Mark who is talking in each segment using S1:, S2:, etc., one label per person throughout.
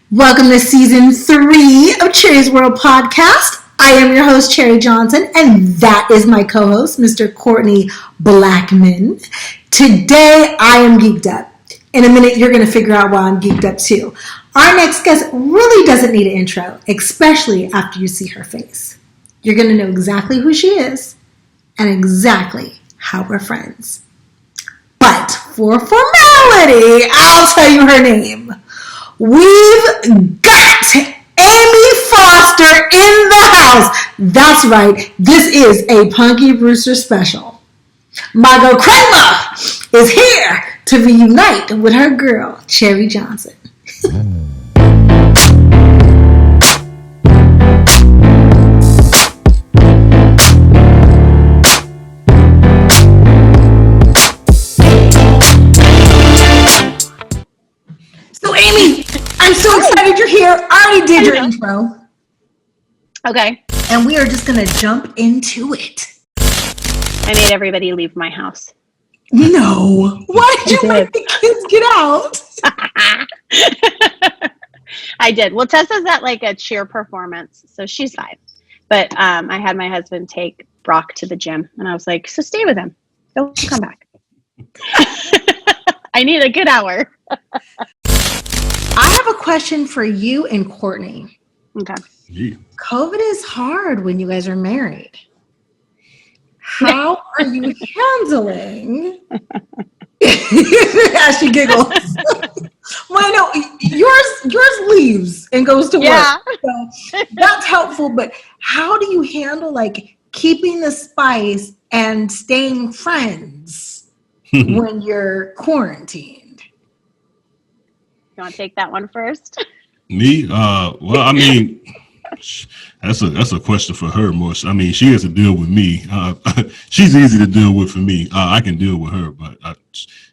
S1: Welcome to season 3 of Cherie's World Podcast. I am your host, Cherie Johnson, and that is my co-host, Mr. Courtney Blackman. Today, I am geeked up. In a minute, you're going to figure out why I'm geeked up too. Our next guest really doesn't need an intro, especially after you see her face. You're going to know exactly who she is and exactly how we're friends. But for formality, I'll tell you her name. We've got Ami Foster in the house. That's right. This is a Punky Brewster special. My girl Kramer is here to reunite with her girl, Cherie Johnson. So, Ami, I'm so excited you're here. I already did your intro.
S2: Okay.
S1: And we are just going to jump into it.
S2: I made everybody leave my house.
S1: No. Why did you make the kids get out?
S2: I did. Well, Tessa's at like a cheer performance, so she's fine. But I had my husband take Brock to the gym, and I was like, so stay with him. Don't come back. I need a good hour.
S1: I have a question for you and Courtney.
S2: Okay.
S3: Yeah.
S1: COVID is hard when you guys are married. How are you handling? As she giggles. Well, no, yours leaves and goes to work. So that's helpful. But how do you handle like keeping the spice and staying friends when you're quarantined?
S2: You want to take that one first?
S3: Me? Well, I mean, that's a question for her more. I mean, she has to deal with me. She's easy to deal with for me. I can deal with her, but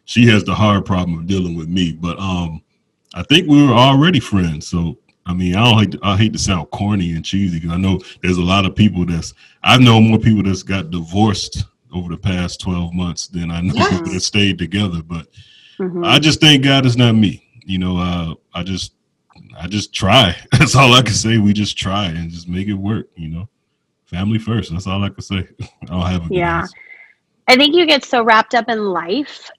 S3: she has the hard problem of dealing with me. But I think we were already friends. So I mean, I hate to sound corny and cheesy because I know there's a lot of people I know more people that's got divorced over the past 12 months than I know people that stayed together. But I just thank God it's not me. You know, I just try. That's all I can say. We just try and just make it work, you know. Family first. That's all I can say. I'll have a good answer.
S2: I think you get so wrapped up in life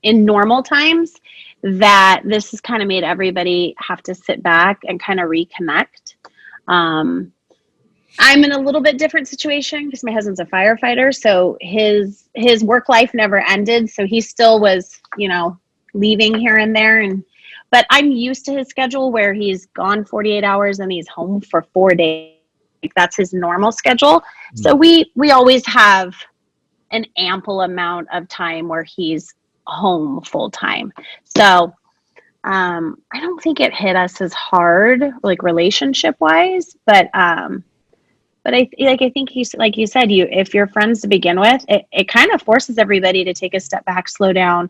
S2: in normal times that this has kind of made everybody have to sit back and kind of reconnect. I'm in a little bit different situation because my husband's a firefighter. So his work life never ended. So he still was, you know, leaving here and there. But I'm used to his schedule where he's gone 48 hours and he's home for 4 days. Like that's his normal schedule. So we always have an ample amount of time where he's home full time. So I don't think it hit us as hard, like relationship wise, but I think he's like you said, if you're friends to begin with, it kind of forces everybody to take a step back, slow down,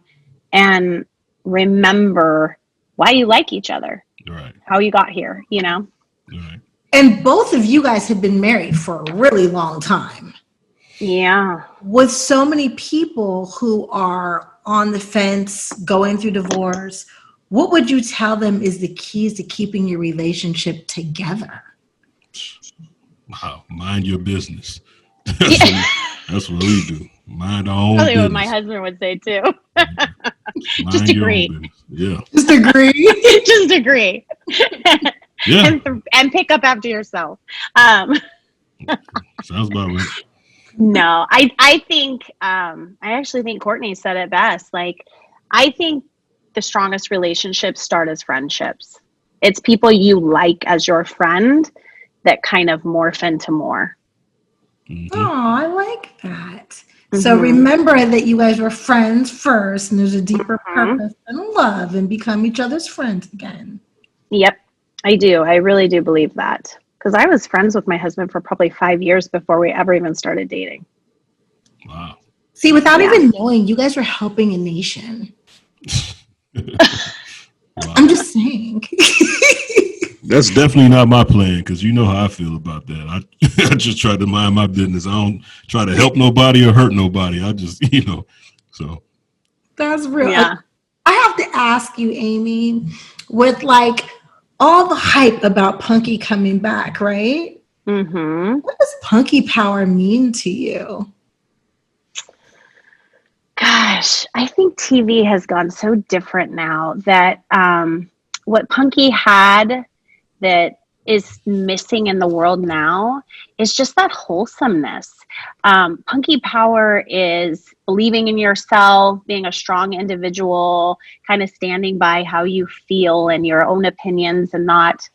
S2: and remember why you like each other,
S3: Right.
S2: How you got here, you know?
S3: Right.
S1: And both of you guys have been married for a really long time.
S2: Yeah.
S1: With so many people who are on the fence, going through divorce, what would you tell them is the keys to keeping your relationship together?
S3: Wow. Mind your business. That's what we do. Mind our own
S2: Probably
S3: business.
S2: what my husband would say too.
S3: Mind your
S2: agree.
S3: own business. Yeah.
S1: Just agree.
S2: Just agree.
S3: Yeah.
S2: and pick up after yourself.
S3: Sounds about right.
S2: No, I think I actually think Courtney said it best. Like, I think the strongest relationships start as friendships. It's people you like as your friend that kind of morph into more.
S1: Oh, I like that. So remember that you guys were friends first, and there's a deeper purpose and love and become each other's friends again.
S2: Yep, I do. I really do believe that. Because I was friends with my husband for probably 5 years before we ever even started dating.
S3: Wow.
S1: See, without even knowing, you guys were helping a nation.
S3: Wow.
S1: I'm just saying.
S3: That's definitely not my plan because you know how I feel about that. I just try to mind my business. I don't try to help nobody or hurt nobody. I just, so.
S1: That's real.
S2: Yeah.
S1: I have to ask you, Ami, with like all the hype about Punky coming back, right?
S2: Mm-hmm.
S1: What does Punky Power mean to you?
S2: Gosh, I think TV has gone so different now that what Punky had that is missing in the world now is just that wholesomeness. Punky Power is believing in yourself, being a strong individual, kind of standing by how you feel and your own opinions and not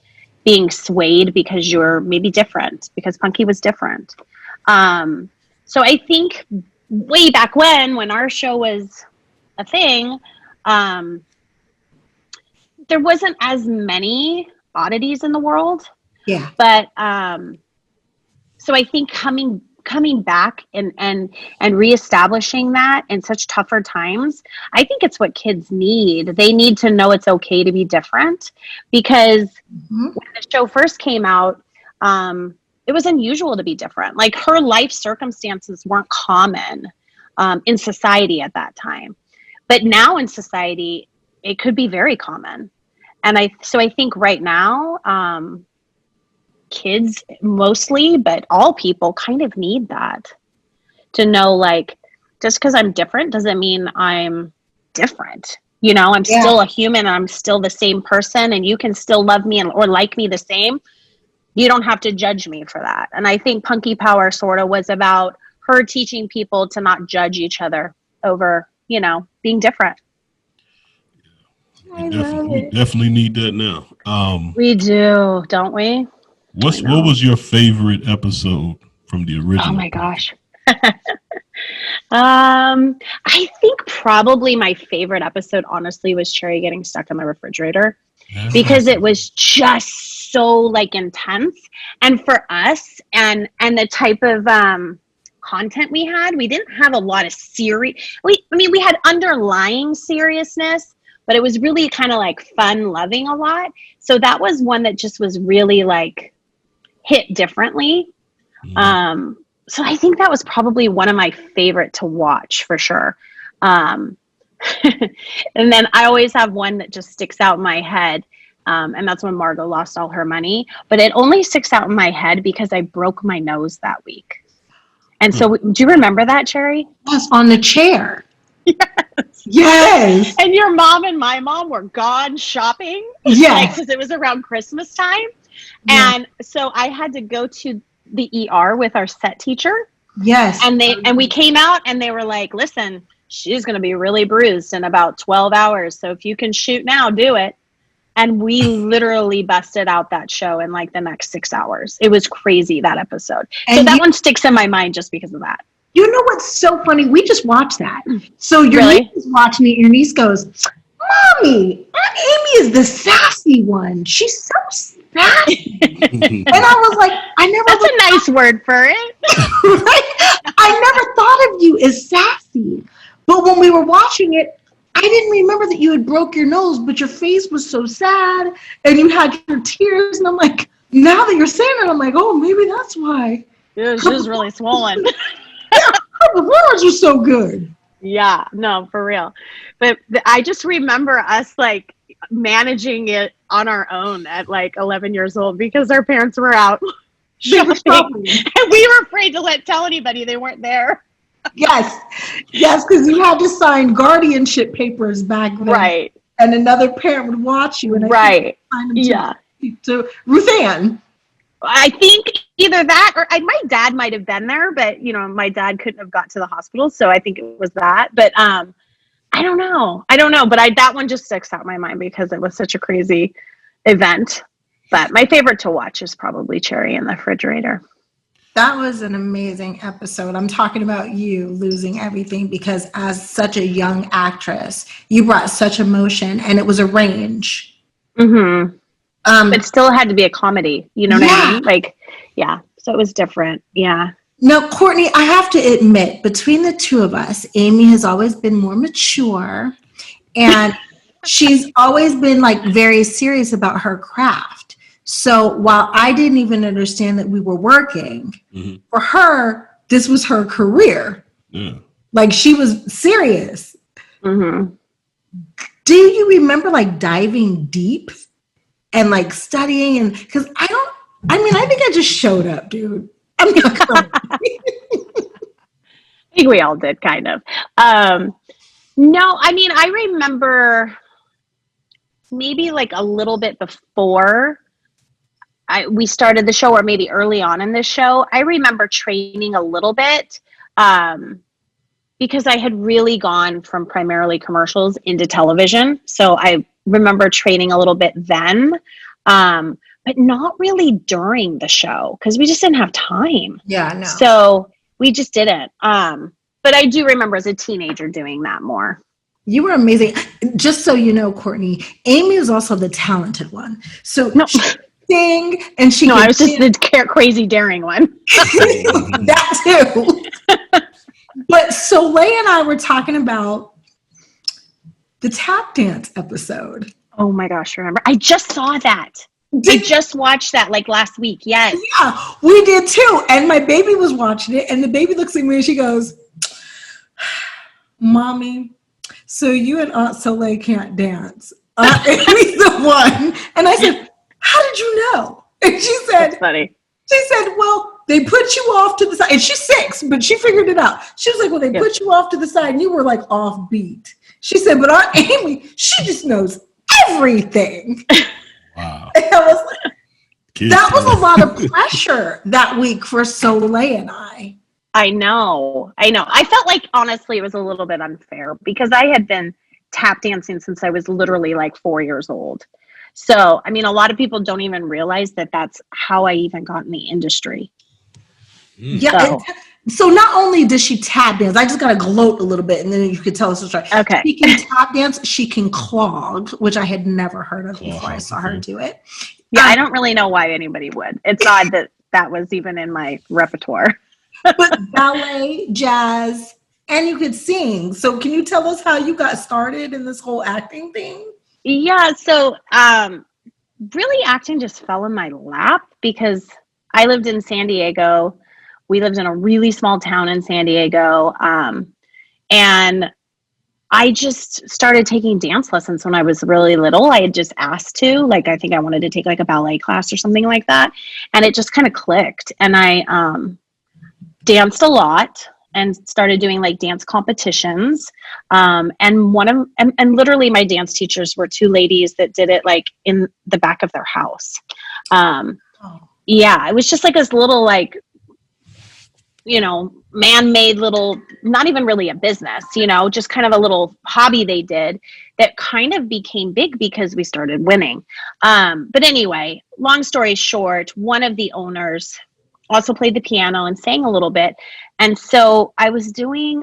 S2: being swayed because you're maybe different, because Punky was different. So I think way back when our show was a thing, there wasn't as many oddities in the world.
S1: Yeah.
S2: But so I think coming back and reestablishing that in such tougher times, I think it's what kids need. They need to know it's okay to be different, because when the show first came out, it was unusual to be different. Like, her life circumstances weren't common in society at that time. But now in society, it could be very common. And I think right now, kids mostly, but all people kind of need that, to know, like, just because I'm different doesn't mean I'm different. You know, I'm still a human. I'm still the same person, and you can still love me or like me the same. You don't have to judge me for that. And I think Punky Power sort of was about her teaching people to not judge each other over, you know, being different.
S3: We definitely need that now.
S2: We do, don't we?
S3: What was your favorite episode from the original?
S2: Oh my gosh. I think probably my favorite episode, honestly, was Cherie getting stuck in the refrigerator, because it was just so, like, intense. And for us and the type of content we had, we didn't have a lot of we had underlying seriousness, but it was really kind of like fun loving a lot. So that was one that just was really, like, hit differently. So I think that was probably one of my favorite to watch, for sure. And then I always have one that just sticks out in my head. And that's when Margot lost all her money. But it only sticks out in my head because I broke my nose that week. And so, do you remember that, Cherie?
S1: Yes, on the chair.
S2: Yes.
S1: Yes.
S2: And your mom and my mom were gone shopping.
S1: Yes.
S2: Because it was around Christmas time.
S1: Yeah.
S2: And so I had to go to the ER with our set teacher.
S1: Yes.
S2: And we came out and they were like, listen, she's going to be really bruised in about 12 hours. So if you can shoot now, do it. And we literally busted out that show in, like, the next 6 hours. It was crazy, that episode. So that one sticks in my mind just because of that.
S1: You know what's so funny? We just watched that. So your niece is watching it. Your niece goes, Mommy, Aunt Amy is the sassy one. She's so sassy. And I was like,
S2: That's a nice word for it.
S1: Right? I never thought of you as sassy. But when we were watching it, I didn't remember that you had broke your nose, but your face was so sad and you had your tears. And I'm like, now that you're saying it, I'm like, oh, maybe that's why.
S2: Yeah, she was really swollen.
S1: Her performance was so good.
S2: Yeah, no, for real. But I just remember us, like, managing it on our own at, like, 11 years old because our parents were out shopping. And we were afraid to tell anybody they weren't there.
S1: Yes, because you had to sign guardianship papers back then.
S2: Right.
S1: And another parent would watch you. And to Ruth Ann.
S2: I think either that or my dad might have been there, but, you know, my dad couldn't have got to the hospital. So I think it was that. But I don't know. But that one just sticks out in my mind because it was such a crazy event. But my favorite to watch is probably Cherie in the refrigerator.
S1: That was an amazing episode. I'm talking about you losing everything because as such a young actress, you brought such emotion and it was a range.
S2: Mm-hmm. But still had to be a comedy. You know what I mean? Like, yeah. So it was different. Yeah.
S1: Now, Courtney, I have to admit, between the two of us, Amy has always been more mature and she's always been, like, very serious about her craft. So while I didn't even understand that we were working, for her, this was her career.
S3: Yeah.
S1: Like, she was serious.
S2: Mm-hmm.
S1: Do you remember, like, diving deep and like studying, and because I think I just showed up, dude. I'm not gonna
S2: I think we all did, kind of. No, I mean, I remember maybe like a little bit before we started the show, or maybe early on in the show, I remember training a little bit because I had really gone from primarily commercials into television. So I remember training a little bit then, but not really during the show because we just didn't have time.
S1: Yeah, no.
S2: So we just didn't. But I do remember as a teenager doing that more.
S1: You were amazing. Just so you know, Courtney, Amy is also the talented one. So
S2: No.
S1: she can sing, and she
S2: I was just the crazy daring one.
S1: That too. But Soleil and I were talking about the tap dance episode.
S2: Oh my gosh, remember? I just saw that. I just watched that like last week. Yes.
S1: Yeah, we did too. And my baby was watching it, and the baby looks at me and she goes, Mommy, so you and Aunt Soleil can't dance. Amy's the one. And I said, how did you know? And she said,
S2: That's funny.
S1: She said, well, they put you off to the side. And she's 6, but she figured it out. She was like, well, they put you off to the side and you were like off beat. She said, but Aunt Amy, she just knows everything.
S3: Wow.
S1: And I was like, that was a lot of pressure that week for Soleil and I.
S2: I know. I felt like, honestly, it was a little bit unfair because I had been tap dancing since I was literally like 4 years old. So, I mean, a lot of people don't even realize that that's how I even got in the industry.
S1: Yeah. So not only does she tap dance, I just got to gloat a little bit and then you could tell us the story.
S2: Okay.
S1: She can tap dance. She can clog, which I had never heard of before I saw her do it.
S2: Yeah, I don't really know why anybody would. It's odd that that was even in my repertoire.
S1: But ballet, jazz, and you could sing. So can you tell us how you got started in this whole acting thing?
S2: Yeah, so really acting just fell in my lap because I lived in San Diego. We lived in a really small town in San Diego. And I just started taking dance lessons when I was really little. I had just asked to, like, I think I wanted to take like a ballet class or something like that. And it just kind of clicked. And I danced a lot and started doing like dance competitions. And literally my dance teachers were 2 ladies that did it like in the back of their house. Yeah, it was just like this little, like, you know, man-made little, not even really a business, you know, just kind of a little hobby they did that kind of became big because we started winning. But anyway, long story short, one of the owners also played the piano and sang a little bit. And so I was doing,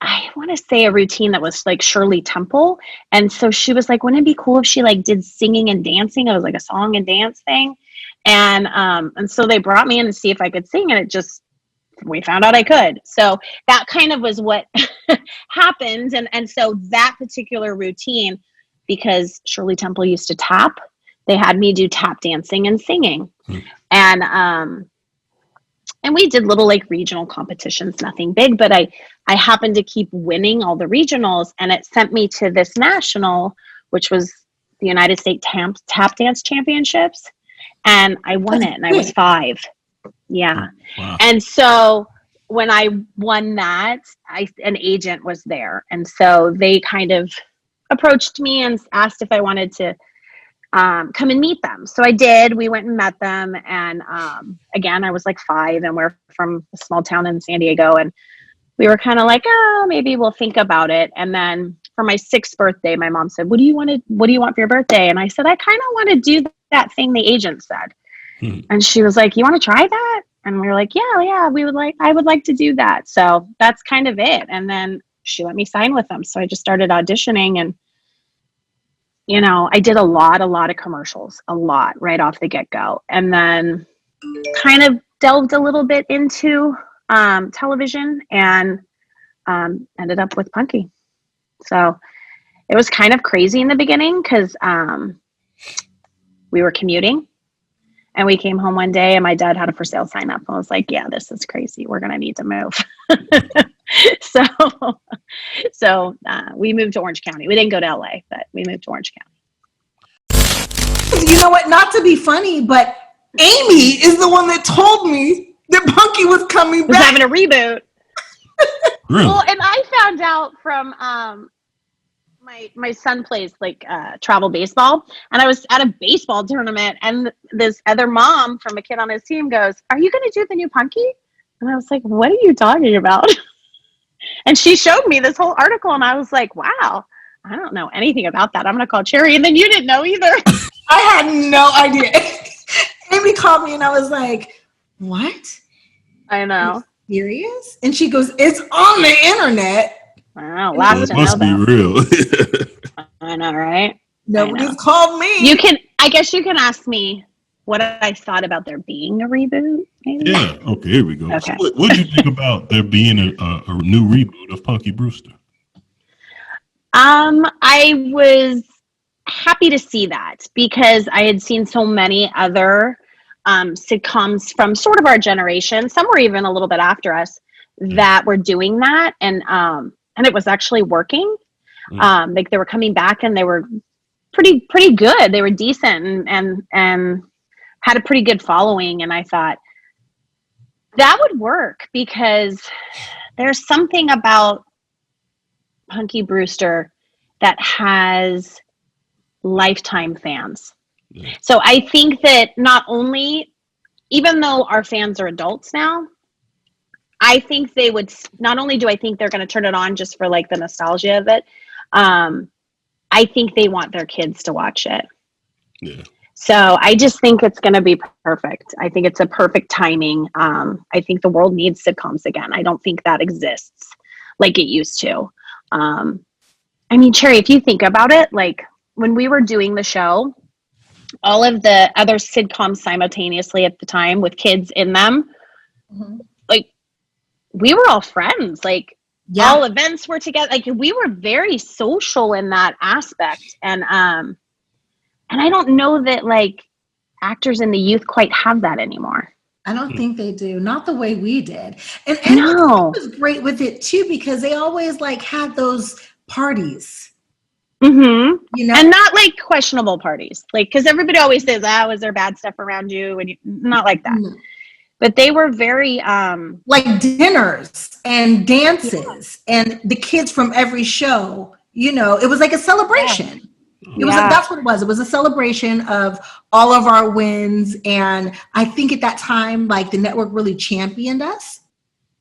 S2: I want to say, a routine that was like Shirley Temple. And so she was like, wouldn't it be cool if she like did singing and dancing? It was like a song and dance thing. And so they brought me in to see if I could sing, and we found out I could. So that kind of was what happened. And so that particular routine, because Shirley Temple used to tap, they had me do tap dancing and singing. And we did little like regional competitions, nothing big, but I happened to keep winning all the regionals, and it sent me to this national, which was the United States Tap Dance Championships. And I won it, and I was 5. Yeah. Wow. And so when I won that, an agent was there. And so they kind of approached me and asked if I wanted to come and meet them. So I did. We went and met them. And again, I was like 5, and we're from a small town in San Diego. And we were kind of like, oh, maybe we'll think about it. And then for my 6th birthday, my mom said, what do you want for your birthday? And I said, I kind of want to do that thing the agent said. And she was like, you want to try that? And we were like, yeah, I would like to do that. So that's kind of it. And then she let me sign with them. So I just started auditioning, and, you know, I did a lot of commercials, right off the get-go. And then kind of delved a little bit into television and ended up with Punky. So it was kind of crazy in the beginning because we were commuting. And we came home one day, and my dad had a for sale sign up. I was like, yeah, this is crazy. We're going to need to move. So we moved to Orange County. We didn't go to LA, but we moved to Orange County.
S1: you know what? Not to be funny, but Amy is the one that told me that Punky was coming
S2: Was
S1: back.
S2: having a reboot.
S3: Really?
S2: Well, and I found out from my son plays like travel baseball, and I was at a baseball tournament, and this other mom from a kid on his team goes, "Are you going to do the new Punky?" And I was like, "What are you talking about?" And she showed me this whole article, and I was like, "Wow, I don't know anything about that. I'm going to call Cherie." And then you didn't know either.
S1: I had no idea. Amy called me, and I was like, "What?
S2: I know.
S1: Serious?" And she goes, "It's on the internet."
S2: I know.
S3: Well,
S2: Last
S3: it
S2: to
S3: must
S2: know
S3: be
S2: that.
S3: real.
S2: I know, right?
S1: Nobody's called me.
S2: I guess you can ask me what I thought about there being a reboot. Maybe?
S3: Yeah. Okay. Here we go.
S2: Okay.
S3: So what do you think about there being a new reboot of Punky Brewster?
S2: I was happy to see that because I had seen so many other sitcoms from sort of our generation. Some were even a little bit after us that were doing that, and it was actually working. Like they were coming back, and they were pretty good. They were decent and had a pretty good following. And I thought that would work because there's something about Punky Brewster that has lifetime fans.
S3: Yeah.
S2: So I think that not only, even though our fans are adults now, I think they would, not only do I think they're going to turn it on just for like the nostalgia of it, I think they want their kids to watch it.
S3: Yeah.
S2: So I just think it's going to be perfect. I think it's a perfect timing. I think the world needs sitcoms again. I don't think that exists like it used to. I mean, Cherie, if you think about it, like when we were doing the show, all of the other sitcoms simultaneously at the time with kids in them, like we were all friends. Like all events were together. Like we were very social in that aspect. And I don't know that like actors in the youth quite have that anymore.
S1: I don't think they do. Not the way we did. And
S2: No.
S1: it was great with it too, because they always like had those parties.
S2: Mm-hmm.
S1: You know?
S2: And not like questionable parties. Like, because everybody always says, was there bad stuff around you? And not like that.
S1: Mm.
S2: But they were very
S1: like dinners and dances and the kids from every show, you know, it was like a celebration. Yeah. It was that's what it was. It was a celebration of all of our wins. And I think at that time, like the network really championed us.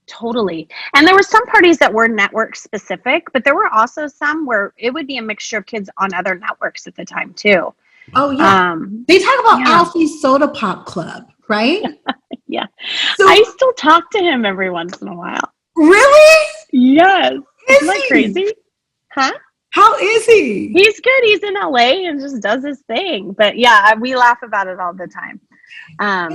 S2: Totally. And there were some parties that were network specific, but there were also some where it would be a mixture of kids on other networks at the time too.
S1: Oh yeah. They talk about Alfie's Soda Pop Club, right?
S2: Yeah.
S1: So,
S2: I still talk to him every once in a while.
S1: Really?
S2: Yes. Isn't that crazy? Huh?
S1: How is he?
S2: He's good. He's in LA and just does his thing. But yeah, we laugh about it all the time.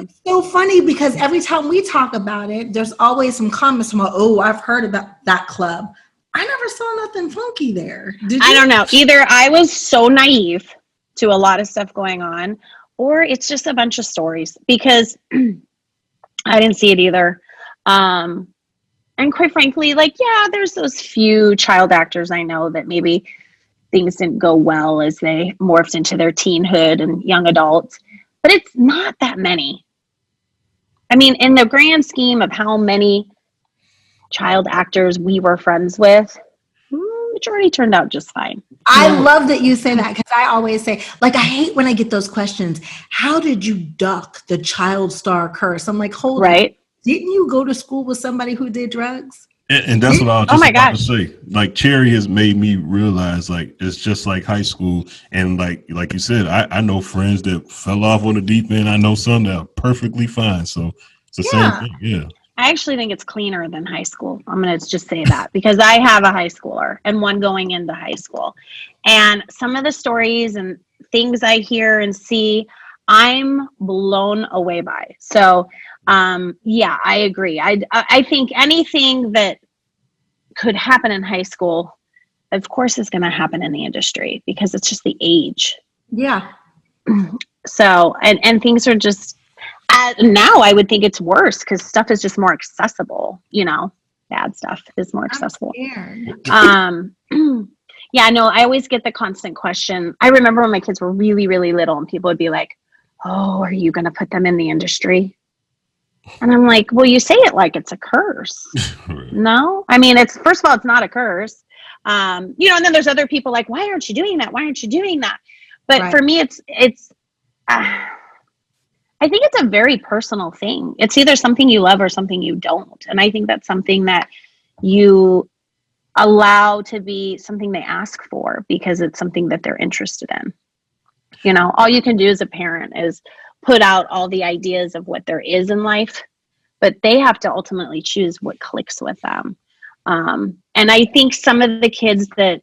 S1: It's so funny because every time we talk about it, there's always some comments about, oh, I've heard about that club. I never saw nothing funky there. Did you?
S2: I don't know. Either I was so naive to a lot of stuff going on, or it's just a bunch of stories because I didn't see it either. And quite frankly, like, yeah, there's those few child actors I know that maybe things didn't go well as they morphed into their teenhood and young adults, but it's not that many. I mean, in the grand scheme of how many child actors we were friends with, majority turned out just fine.
S1: I love that you say that because I always say, like, I hate when I get those questions. How did you duck the child star curse? I'm like, hold on. Didn't you go to school with somebody who did drugs?
S3: And that's what I was just about to say. Like Cherie has made me realize, like, it's just like high school. And like you said, I know friends that fell off on the deep end. I know some that are perfectly fine. So it's the same thing. Yeah.
S2: I actually think it's cleaner than high school. I'm going to just say that because I have a high schooler and one going into high school. And some of the stories and things I hear and see, I'm blown away by. So, yeah, I agree. I think anything that could happen in high school, of course, is going to happen in the industry because it's just the age.
S1: Yeah.
S2: So, and things are just, now I would think it's worse because stuff is just more accessible, you know, bad stuff is more accessible. Yeah, no, I always get the constant question. I remember when my kids were really, really little and people would be like, oh, are you going to put them in the industry? And I'm like, well, you say it like it's a curse.
S3: Right.
S2: No, I mean, it's, first of all, it's not a curse. And then there's other people like, why aren't you doing that? Why aren't you doing that? But
S1: Right.
S2: for me, I think it's a very personal thing. It's either something you love or something you don't. And I think that's something that you allow to be something they ask for because it's something that they're interested in. All you can do as a parent is put out all the ideas of what there is in life, but they have to ultimately choose what clicks with them. And I think some of the kids that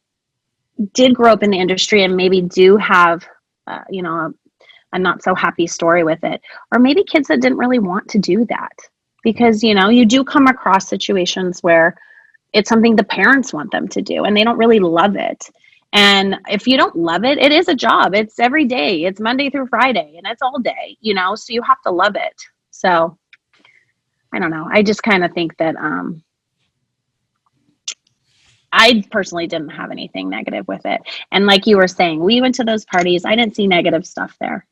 S2: did grow up in the industry and maybe do have, a not so happy story with it, or maybe kids that didn't really want to do that because, you do come across situations where it's something the parents want them to do and they don't really love it. And if you don't love it, it is a job. It's every day. It's Monday through Friday and it's all day, so you have to love it. So I don't know. I just kind of think that, I personally didn't have anything negative with it. And like you were saying, we went to those parties. I didn't see negative stuff there.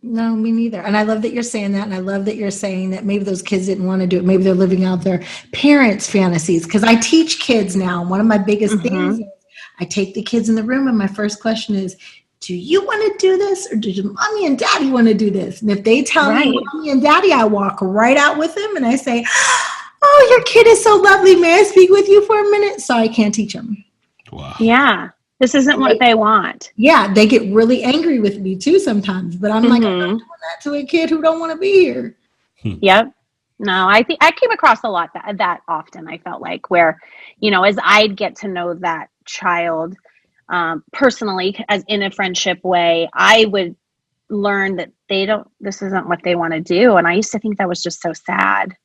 S1: No, me neither. And I love that you're saying that. And I love that you're saying that maybe those kids didn't want to do it. Maybe they're living out their parents' fantasies. Because I teach kids now. One of my biggest things is I take the kids in the room and my first question is, do you want to do this or do your mommy and daddy want to do this? And if they tell me mommy and daddy, I walk right out with them and I say, oh, your kid is so lovely. May I speak with you for a minute? Sorry, I can't teach them.
S3: Wow.
S2: Yeah. This isn't what they want.
S1: Yeah, they get really angry with me too sometimes. But I'm like, I'm not doing that to a kid who don't want to be here.
S2: Yep. No, I think I came across a lot that often. I felt like where, as I'd get to know that child personally, as in a friendship way, I would learn that this isn't what they want to do. And I used to think that was just so sad.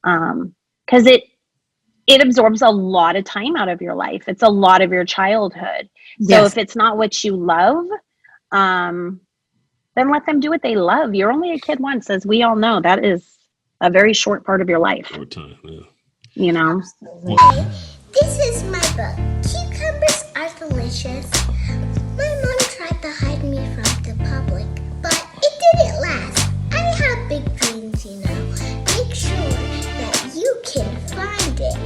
S2: Because it absorbs a lot of time out of your life. It's a lot of your childhood. So if it's not what you love, then let them do what they love. You're only a kid once, as we all know. That is a very short part of your life.
S3: Short time, yeah.
S4: Hey, this is my book. Cucumbers are delicious. My mom tried to hide me from the public, but it didn't last. I have big dreams, Make sure that you can find it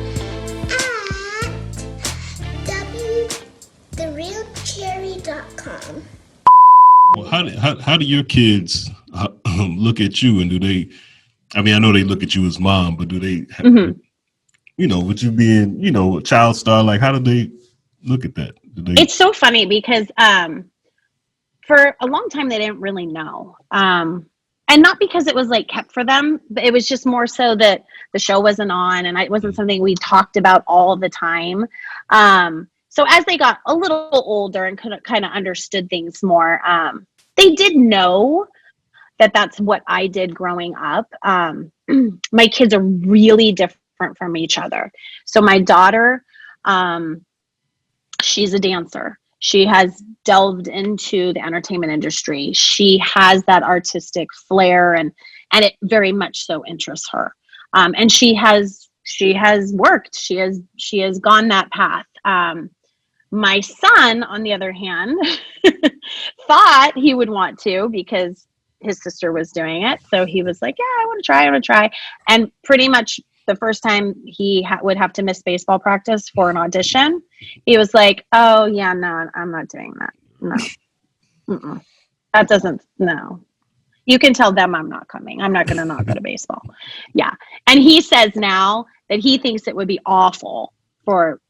S4: at therealcherie.com.
S3: Well, how do your kids look at you, and do they? I mean, I know they look at you as mom, but do they? With you being, a child star, like how do they look at that?
S2: It's so funny because for a long time they didn't really know, and not because it was like kept for them, but it was just more so that the show wasn't on, and it wasn't something we talked about all the time. So as they got a little older and kind of understood things more, they did know that that's what I did growing up. My kids are really different from each other. So my daughter, she's a dancer. She has delved into the entertainment industry. She has that artistic flair and it very much so interests her. And she has worked. She has gone that path. My son, on the other hand, thought he would want to because his sister was doing it. So he was like, yeah, I want to try. And pretty much the first time he would have to miss baseball practice for an audition, he was like, oh yeah, no, I'm not doing that. No, that doesn't, no. You can tell them I'm not coming. I'm not going to not go to baseball. Yeah. And he says now that he thinks it would be awful for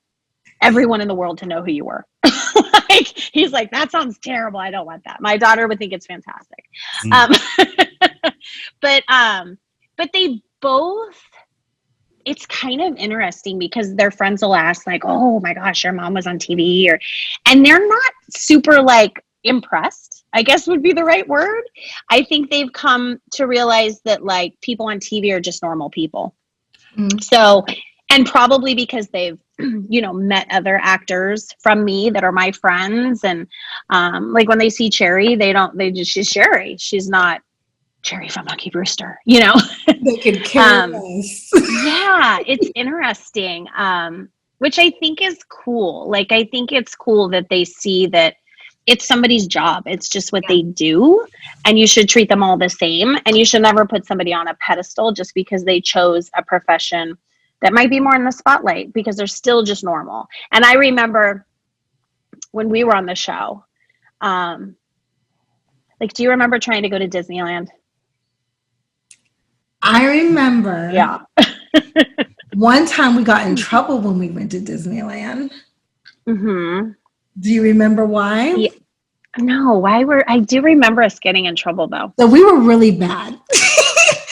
S2: everyone in the world to know who you were. He's like, that sounds terrible. I don't want that. My daughter would think it's fantastic. But they both, it's kind of interesting because their friends will ask like, oh my gosh, your mom was on TV, and they're not super like impressed, I guess would be the right word. I think they've come to realize that like people on TV are just normal people. So, and probably because they've, met other actors from me that are my friends. And like when they see Cherie, she's Cherie. She's not Cherie from Punky Brewster,
S1: They could care less.
S2: Yeah, it's interesting. which I think is cool. Like, I think it's cool that they see that it's somebody's job. It's just what they do. And you should treat them all the same. And you should never put somebody on a pedestal just because they chose a profession that might be more in the spotlight, because they're still just normal. And I remember when we were on the show, like, do you remember trying to go to Disneyland?
S1: I remember.
S2: Yeah.
S1: One time we got in trouble when we went to Disneyland.
S2: Mm-hmm.
S1: Do you remember why?
S2: Yeah. No, I do remember us getting in trouble though.
S1: So we were really bad.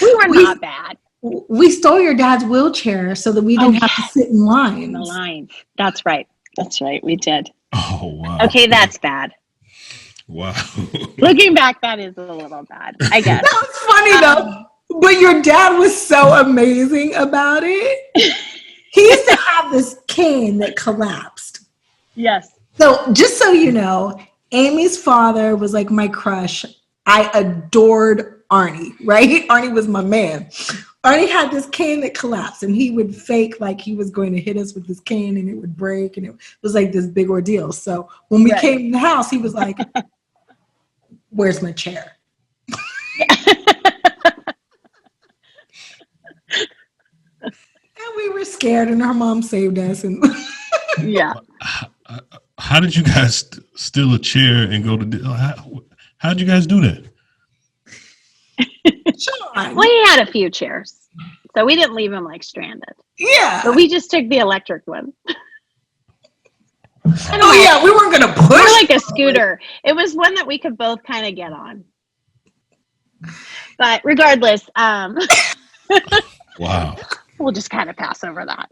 S2: We were not bad.
S1: We stole your dad's wheelchair so that we didn't have to sit in lines.
S2: The lines. That's right. That's right. We did.
S3: Oh, wow.
S2: Okay, that's bad.
S3: Wow.
S2: Looking back, that is a little bad, I guess.
S1: That was funny though. But your dad was so amazing about it. He used to have this cane that collapsed.
S2: Yes.
S1: So just so you know, Amy's father was like my crush. I adored Arnie, right? Arnie was my man. Arnie had this cane that collapsed, and he would fake like he was going to hit us with this cane, and it would break, and it was like this big ordeal. So when we came in the house, he was like, "Where's my chair?" And we were scared, and our mom saved us. And
S2: Yeah.
S3: How did you guys steal a chair and go to? How did you guys do that?
S1: Sean.
S2: We had a few chairs, so we didn't leave him like stranded.
S1: Yeah.
S2: But we just took the electric one.
S1: Oh yeah, we weren't gonna push.
S2: More like a scooter. It was one that we could both kind of get on. But regardless,
S3: Wow.
S2: we'll just kind of pass over that.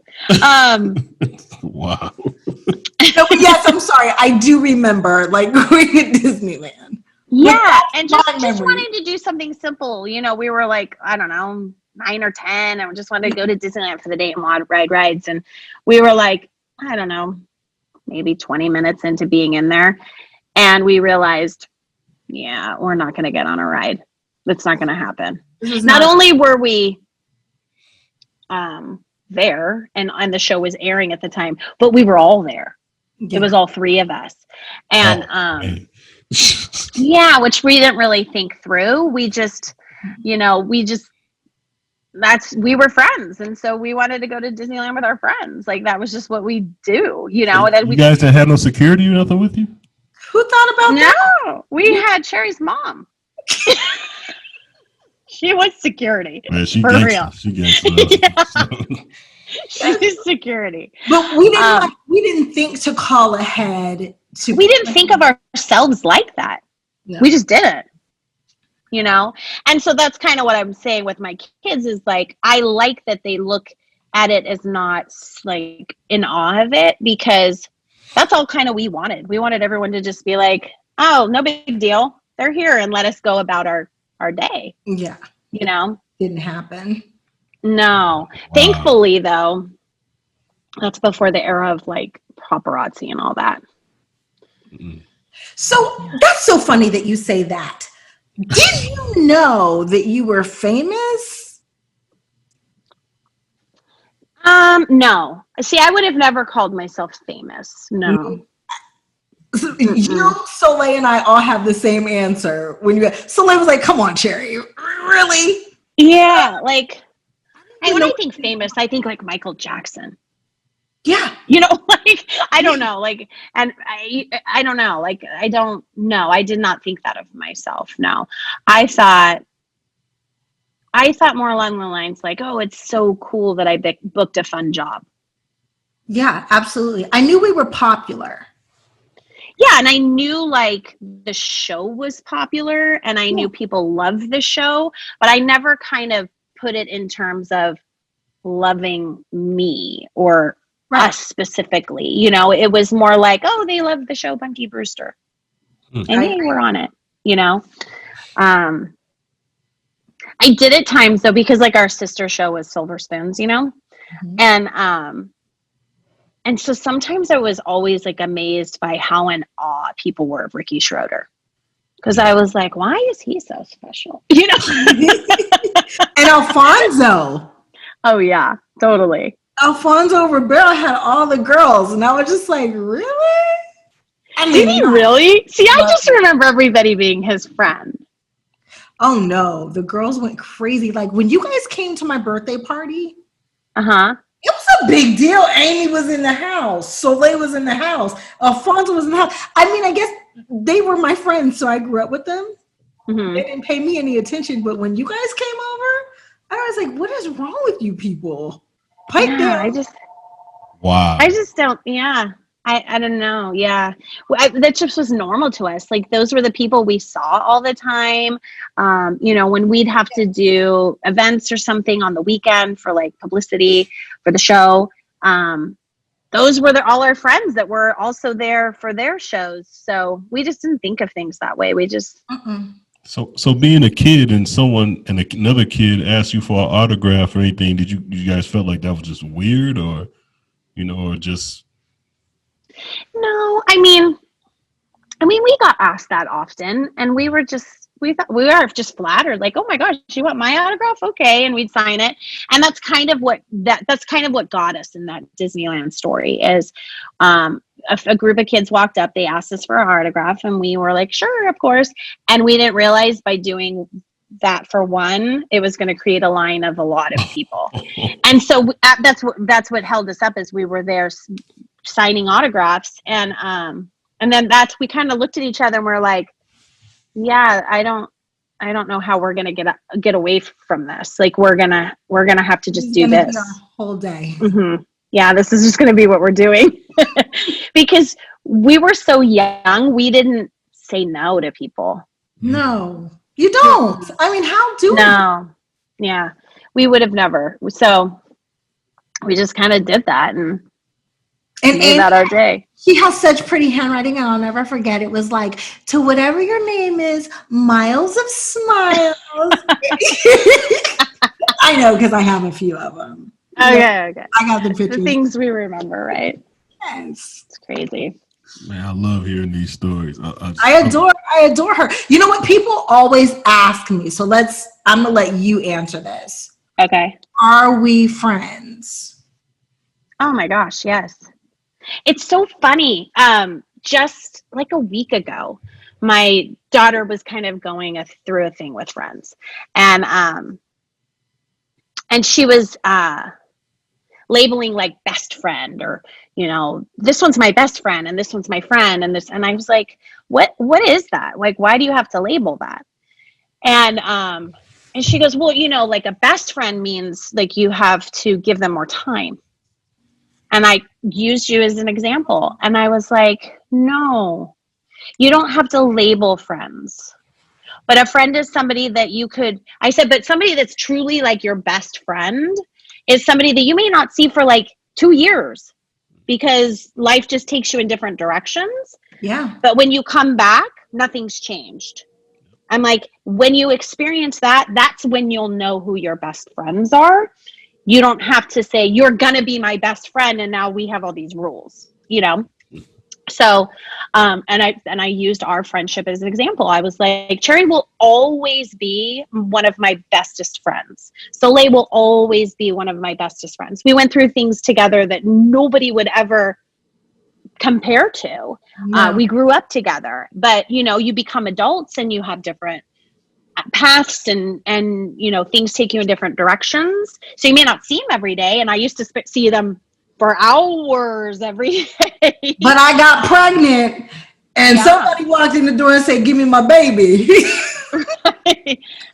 S3: Wow.
S1: No, but yes, I'm sorry. I do remember like going to Disneyland.
S2: Yeah, and just
S1: memory.
S2: wanting to do something simple. You know, we were like, I don't know, 9 or 10, and we just wanted to go to Disneyland for the day and ride rides. And we were like, I don't know, maybe 20 minutes into being in there, and we realized, yeah, we're not going to get on a ride. That's not going to happen. Not only were we there, and the show was airing at the time, but we were all there. Yeah. It was all 3 of us. And yeah, which we didn't really think through. We just, we were friends. And so we wanted to go to Disneyland with our friends. Like, that was just what we do, And then
S3: you guys didn't have no security or nothing with you?
S1: Who thought about that?
S2: No, we had Cherie's mom. She was security. Man,
S3: she
S2: for
S3: gets
S2: real.
S3: She gets
S2: She's security.
S1: But we didn't think to call ahead.
S2: We didn't think of ourselves like that. No. We just did it. And so that's kind of what I'm saying with my kids is like, I like that they look at it as not like in awe of it, because that's all kind of we wanted. We wanted everyone to just be like, oh, no big deal. They're here, and let us go about our day.
S1: Yeah. Didn't happen.
S2: No. Wow. Thankfully, though, that's before the era of like paparazzi and all that.
S1: So that's so funny that you say that. Did you know that you were famous?
S2: No. See, I would have never called myself famous. No.
S1: You, Soleil, and I all have the same answer. Soleil was like, "Come on, Cherie, really?"
S2: Yeah, like, when I think famous, I think like Michael Jackson.
S1: Yeah,
S2: like, I don't know, like, and I don't know, like, I don't know. I did not think that of myself. No, I thought more along the lines like, oh, it's so cool that I booked a fun job.
S1: Yeah, absolutely. I knew we were popular.
S2: Yeah, and I knew like the show was popular, and I knew people loved the show, but I never kind of put it in terms of loving me or us specifically. It was more like, oh, they love the show Punky Brewster, and they were on it. I did at times though, because like our sister show was Silver Spoons, and so sometimes I was always like amazed by how in awe people were of Ricky Schroeder. Because I was like, why is he so special?
S1: And Alfonso.
S2: Oh, yeah, totally.
S1: Alfonso Ribeiro had all the girls, and I was just like, really? I
S2: Did he
S1: not.
S2: really? See, I just remember everybody being his friend.
S1: Oh no, the girls went crazy. Like when you guys came to my birthday party,
S2: Uh-huh.
S1: it was a big deal. Amy was in the house. Soleil was in the house. Alfonso was in the house. I mean, I guess they were my friends, so I grew up with them.
S2: Mm-hmm.
S1: They didn't pay me any attention, but when you guys came over, I was like, what is wrong with you people? Pipe down.
S3: Wow.
S2: I just don't, yeah. I don't know. Yeah. That just was normal to us. Like those were the people we saw all the time. You know, when we'd have to do events or something on the weekend for like publicity for the show, those were all our friends that were also there for their shows. So we just didn't think of things that way. We just.
S3: So being a kid and someone and another kid asked you for an autograph or anything, did you guys felt like that was just weird or, you know, or just?
S2: No, I mean, we got asked that often, and we were just we just flattered, like, oh my gosh, you want my autograph? Okay, and we'd sign it, and that's kind of what got us in that Disneyland story is, a group of kids walked up, they asked us for an autograph, and we were like, sure, of course, and we didn't realize by doing that for one, it was going to create a line of a lot of people, and so that's what held us up is we were there signing autographs, and then we kind of looked at each other and we're like, yeah, I don't know how we're gonna get away from this. Like we're gonna have to just do this
S1: our whole day.
S2: Mm-hmm. Yeah, this is just gonna be what we're doing because we were so young. We didn't say no to people.
S1: No, you don't. I mean, how do
S2: no? Yeah, we would have never. So we just kind of did that and made that our day.
S1: She has such pretty handwriting, and I'll never forget. It was like, to whatever your name is, miles of smiles. I know, because I have a few of them.
S2: Okay.
S1: I got the pictures.
S2: The things we remember, right?
S1: Yes.
S2: It's crazy.
S3: Man, I love hearing these stories.
S1: I adore her. You know what? People always ask me, so I'm going to let you answer this.
S2: Okay.
S1: Are we friends?
S2: Oh my gosh, yes. It's so funny. Just like a week ago, my daughter was kind of going through a thing with friends, and she was labeling like best friend, or you know, this one's my best friend and this one's my friend, and I was like, what is that? Like, why do you have to label that? And she goes, well, you know, like a best friend means like you have to give them more time. And I used you as an example. And I was like, no, you don't have to label friends. But a friend is somebody that I said, but somebody that's truly like your best friend is somebody that you may not see for like 2 years because life just takes you in different directions.
S1: Yeah.
S2: But when you come back, nothing's changed. I'm like, when you experience that, that's when you'll know who your best friends are. You don't have to say, you're going to be my best friend, and now we have all these rules, you know? So, and I used our friendship as an example. I was like, Cherie will always be one of my bestest friends. Soleil will always be one of my bestest friends. We went through things together that nobody would ever compare to.
S1: No.
S2: We grew up together, but you know, you become adults and you have different paths and you know, things take you in different directions. So you may not see them every day. And I used to see them for hours every day.
S1: But I got pregnant and somebody walked in the door and said, give me my baby.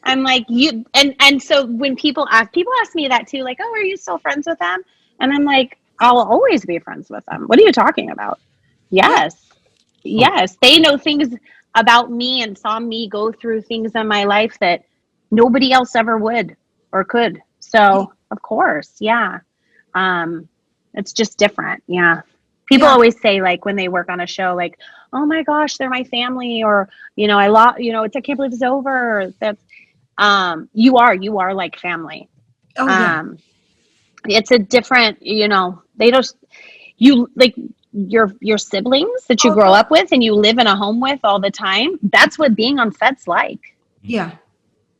S2: I'm like, and so when people ask me that too, like, oh, are you still friends with them? And I'm like, I'll always be friends with them. What are you talking about? Yes. They know things about me and saw me go through things in my life that nobody else ever would or could. So of course, yeah. It's just different. Yeah. People always say, like, when they work on a show, like, oh my gosh, they're my family, or, you know, I can't believe it's over. Or that's, you are like family.
S1: Oh, yeah.
S2: It's a different, you know, like your siblings that you grow up with and you live in a home with all the time. That's what being on set's like.
S1: Yeah.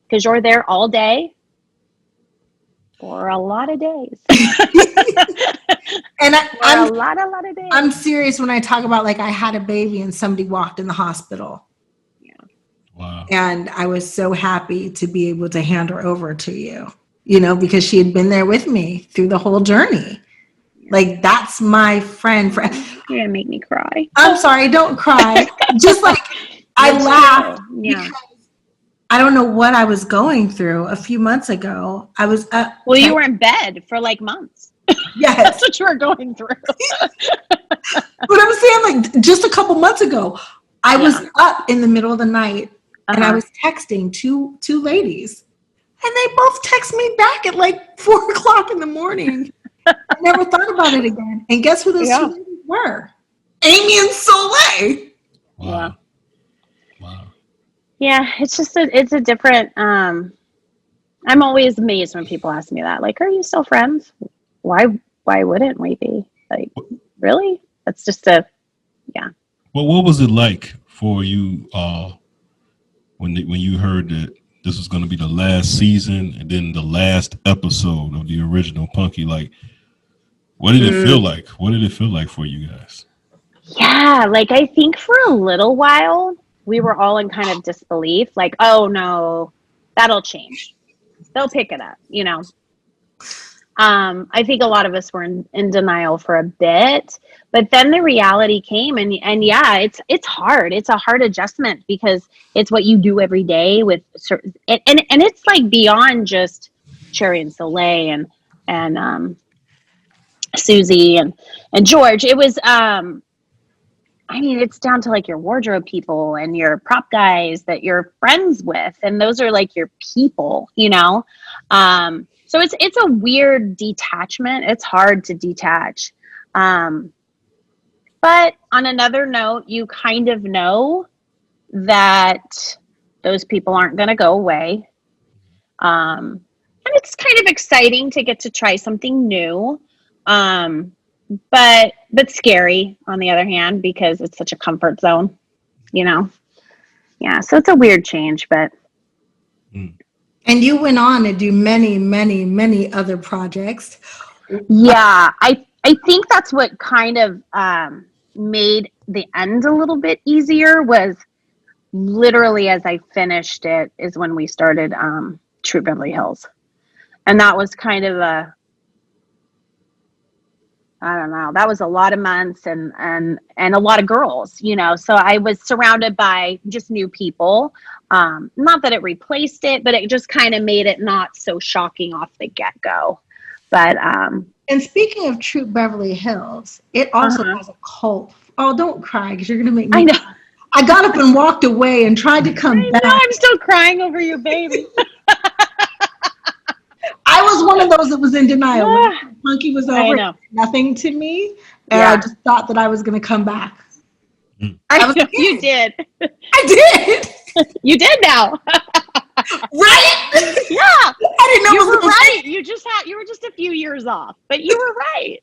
S2: Because you're there all day. For a lot of days.
S1: And
S2: For a lot of days.
S1: I'm serious when I talk about like I had a baby and somebody walked in the hospital.
S2: Yeah.
S3: Wow.
S1: And I was so happy to be able to hand her over to you, because she had been there with me through the whole journey. Like, that's my friend.
S2: You're gonna make me cry.
S1: I'm sorry, don't cry. Just like I laughed
S2: Yeah.
S1: because I don't know what I was going through a few months ago. I was
S2: Well, you were in bed for like months.
S1: Yes.
S2: That's what you were going through.
S1: But I'm saying, like, just a couple months ago, I was up in the middle of the night and I was texting two ladies, and they both text me back at like 4:00 in the morning. I never thought about it again. And guess who those two ladies were? Amy and Soleil.
S3: Wow. Wow.
S2: Yeah, it's just it's a different. I'm always amazed when people ask me that. Like, are you still friends? Why wouldn't we be? Like, really? That's just
S3: Well, what was it like for you when you heard that this was going to be the last season and then the last episode of the original Punky? Like, what did it feel like? What did it feel like for you guys?
S2: Yeah, like I think for a little while we were all in kind of disbelief. Like, oh no, that'll change. They'll pick it up, I think a lot of us were in denial for a bit, but then the reality came, and yeah, it's hard. It's a hard adjustment because it's what you do every day with certain, and it's like beyond just Cherie and Soleil and Susie and George. It was it's down to like your wardrobe people and your prop guys that you're friends with, and those are like your people, So it's a weird detachment. It's hard to detach. But on another note, you kind of know that those people aren't going to go away. And it's kind of exciting to get to try something new. But scary on the other hand, because it's such a comfort zone, Yeah, so it's a weird change, but.
S1: And you went on to do many, many, many other projects.
S2: Yeah, I think that's what kind of made the end a little bit easier. Was literally as I finished it is when we started True Beverly Hills, and that was kind of I don't know. That was a lot of months and a lot of girls, So I was surrounded by just new people. Not that it replaced it, but it just kind of made it not so shocking off the get-go. But
S1: and speaking of True Beverly Hills, it also has a cult. Oh, don't cry, because you're gonna make me.
S2: I know.
S1: I got up and walked away and tried to come back.
S2: I'm still crying over your baby.
S1: I was one of those that was in denial. When Punky was over, nothing to me, and I just thought that I was going to come back.
S2: I know, you did.
S1: I did.
S2: You did now.
S1: Right?
S2: Yeah.
S1: I didn't know
S2: you were right. You were just a few years off, but you were right.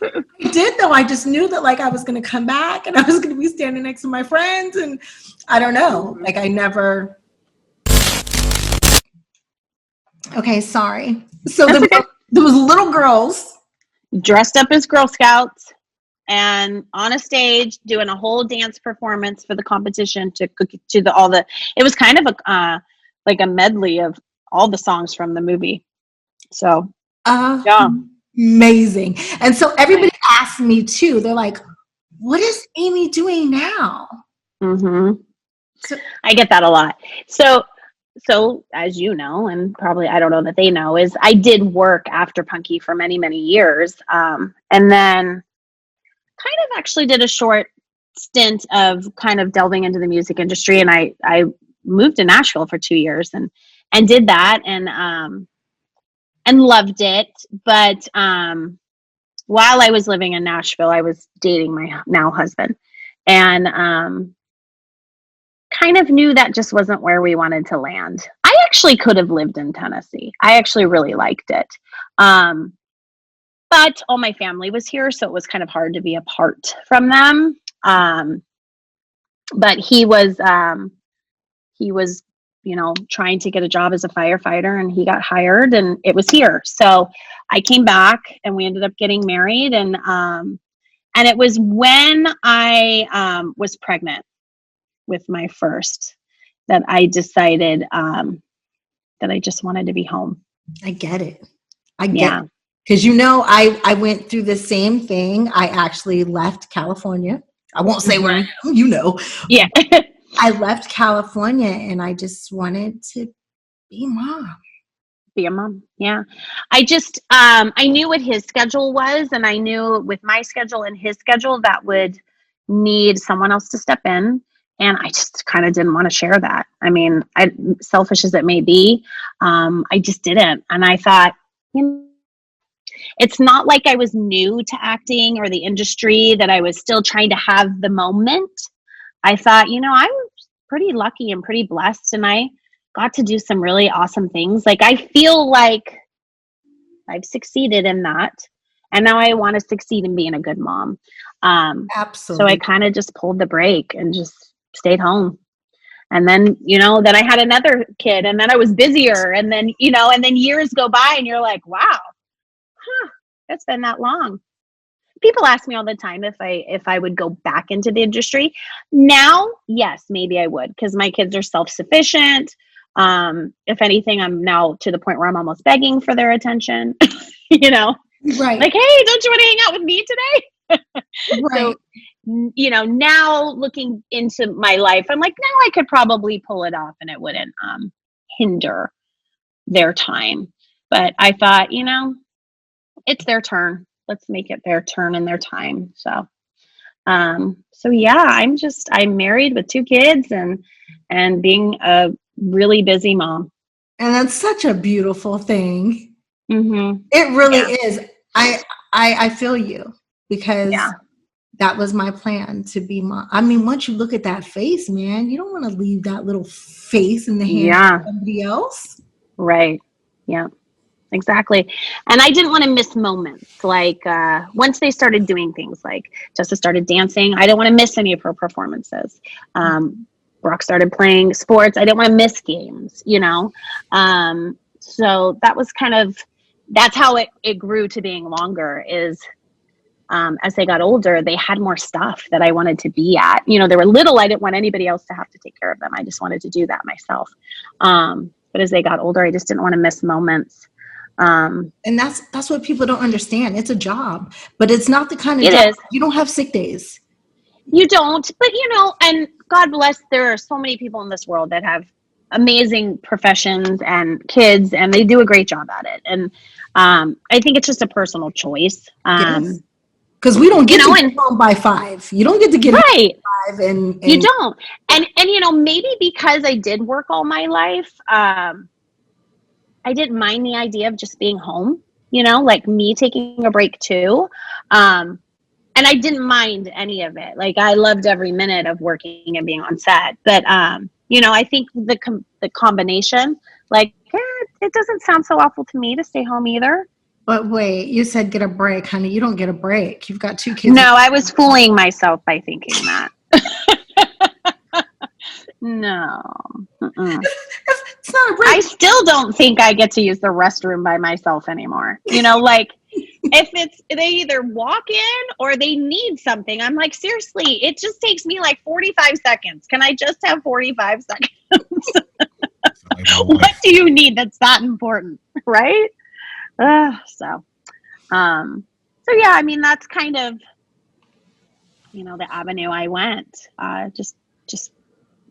S1: I did, though. I just knew that like I was going to come back and I was going to be standing next to my friends, and I don't know. Like I never. Okay, sorry. So there was little girls
S2: dressed up as Girl Scouts and on a stage doing a whole dance performance for the competition to it was kind of like a medley of all the songs from the movie. So
S1: amazing. And so everybody asked me too. They're like, "What is Amy doing now?"
S2: Mm-hmm. So I get that a lot. So as you know, and probably I don't know that they know, is I did work after Punky for many, many years. And then kind of actually did a short stint of kind of delving into the music industry. And I moved to Nashville for 2 years and did that and loved it. But while I was living in Nashville, I was dating my now husband, and kind of knew that just wasn't where we wanted to land. I actually could have lived in Tennessee. I actually really liked it. But all my family was here, so it was kind of hard to be apart from them. But he was trying to get a job as a firefighter, and he got hired, and it was here. So I came back, and we ended up getting married. And it was when I was pregnant with my first that I decided that I just wanted to be home.
S1: I get it. Because, I went through the same thing. I actually left California. I won't say where I am,
S2: Yeah.
S1: I left California and I just wanted to be mom.
S2: Be a mom. Yeah. I just, I knew what his schedule was, and I knew with my schedule and his schedule that would need someone else to step in. And I just kind of didn't want to share that. I mean, selfish as it may be, I just didn't. And I thought, it's not like I was new to acting or the industry, that I was still trying to have the moment. I thought, I was pretty lucky and pretty blessed, and I got to do some really awesome things. Like, I feel like I've succeeded in that. And now I want to succeed in being a good mom.
S1: Absolutely.
S2: So I kind of just pulled the brake and just stayed home. And then, then I had another kid, and then I was busier, and then, and then years go by, and you're like, wow, it's been that long. People ask me all the time if I would go back into the industry. Now, yes, maybe I would, because my kids are self-sufficient. If anything, I'm now to the point where I'm almost begging for their attention,
S1: Right.
S2: Like, hey, don't you want to hang out with me today?
S1: Right.
S2: So, now looking into my life, I'm like, now I could probably pull it off and it wouldn't hinder their time. But I thought, it's their turn. Let's make it their turn and their time. So yeah, I'm married with 2 kids and being a really busy mom.
S1: And that's such a beautiful thing.
S2: Mm-hmm.
S1: It really is. I feel you, because that was my plan, to be mom. I mean, once you look at that face, man, you don't want to leave that little face in the hands of somebody else.
S2: Right. Yeah. Exactly. And I didn't want to miss moments. Like, once they started doing things, like Jessica started dancing, I didn't want to miss any of her performances. Brooke started playing sports. I didn't want to miss games, so that was that's how it grew to being longer, is as they got older, they had more stuff that I wanted to be at. They were little. I didn't want anybody else to have to take care of them. I just wanted to do that myself. But as they got older, I just didn't want to miss moments.
S1: And that's what people don't understand. It's a job, but it's not the kind of
S2: job.
S1: It is. You don't have sick days.
S2: You don't, but and God bless, there are so many people in this world that have amazing professions and kids, and they do a great job at it. And I think it's just a personal choice.
S1: Because we don't get to get home by 5. You don't get to get home by 5, and
S2: you don't. And maybe because I did work all my life, I didn't mind the idea of just being home, like me taking a break too. And I didn't mind any of it. Like, I loved every minute of working and being on set. But, I think the combination, like, it doesn't sound so awful to me to stay home either.
S1: But wait, you said get a break, honey. You don't get a break. You've got 2 kids.
S2: No, I was fooling myself by thinking that. No.
S1: It's not a break.
S2: I still don't think I get to use the restroom by myself anymore. Like, if they either walk in or they need something, I'm like, seriously, it just takes me like 45 seconds. Can I just have 45 seconds? What do you need that's that important? Right? So yeah, I mean, that's kind of, the avenue I went. Just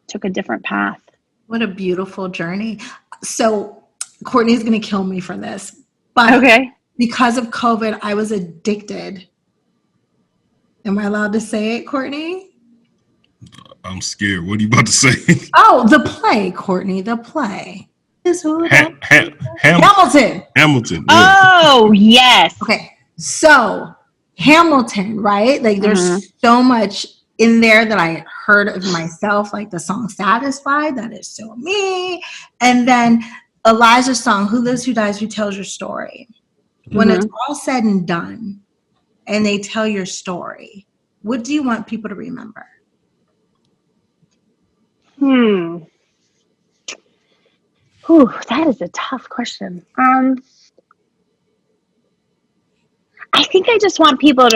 S2: took a different path.
S1: What a beautiful journey. So Courtney's going to kill me for this, but
S2: okay.
S1: Because of COVID, I was addicted. Am I allowed to say it, Courtney?
S3: I'm scared. What are you about to say?
S1: Oh, the play, Courtney, the play.
S3: Hamilton. Hamilton.
S2: Yeah. Oh, yes.
S1: Okay. So Hamilton, right? Like, there's so much in there that I heard of myself, like the song Satisfied, that is so me. And then Elijah's song, Who Lives, Who Dies, Who Tells Your Story. When it's all said and done and they tell your story, what do you want people to remember?
S2: Whew, that is a tough question. I think I just want people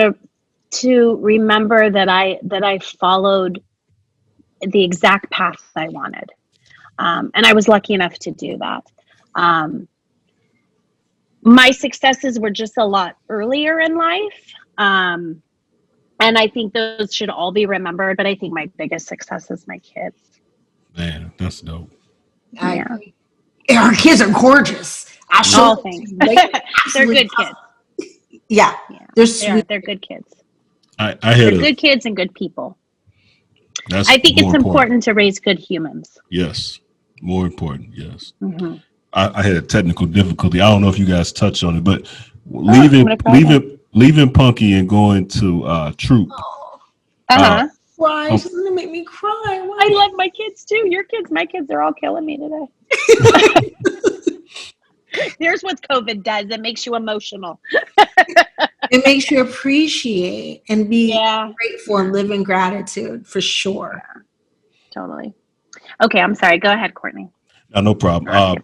S2: to remember that I followed the exact path I wanted, and I was lucky enough to do that. My successes were just a lot earlier in life, and I think those should all be remembered. But I think my biggest success is my kids.
S3: Man, that's dope.
S2: Yeah.
S1: Our kids are gorgeous. I
S2: All things. They're good kids.
S1: Yeah, they're sweet.
S2: They're good kids.
S3: I
S2: They're
S3: had
S2: good kids and good people.
S3: That's
S2: I think
S3: more
S2: it's important to raise good humans.
S3: Yes, more important. Yes.
S2: Mm-hmm.
S3: I had a technical difficulty. I don't know if you guys touched on it, but
S2: I'm
S3: leaving Punky and going to Troop.
S1: Why? She's gonna make me cry. Why?
S2: I love my kids too. Your kids, my kids are all killing me today. Here's what COVID does. It makes you emotional.
S1: It makes you appreciate and be
S2: Yeah.
S1: grateful and live in gratitude for sure.
S2: Totally. Okay, I'm sorry. Go ahead, Courtney.
S3: No problem.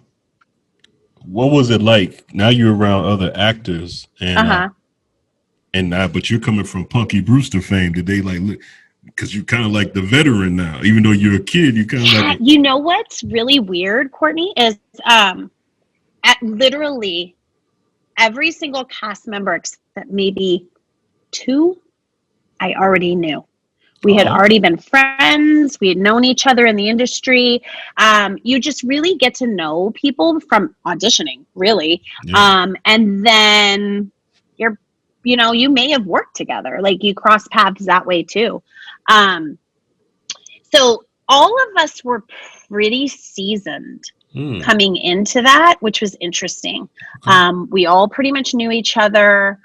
S3: What was it like? Now you're around other actors, and but you're coming from Punky Brewster fame. Did they like look? Because you're kind of like the veteran now, even though you're a kid. You kind of like.
S2: You know what's really weird, Courtney, is at literally every single cast member except maybe 2, I already knew. We had already been friends. We had known each other in the industry. You just really get to know people from auditioning, really.
S3: Yeah.
S2: And then you may have worked together. Like you cross paths that way too. So all of us were pretty seasoned coming into that, which was interesting. We all pretty much knew each other.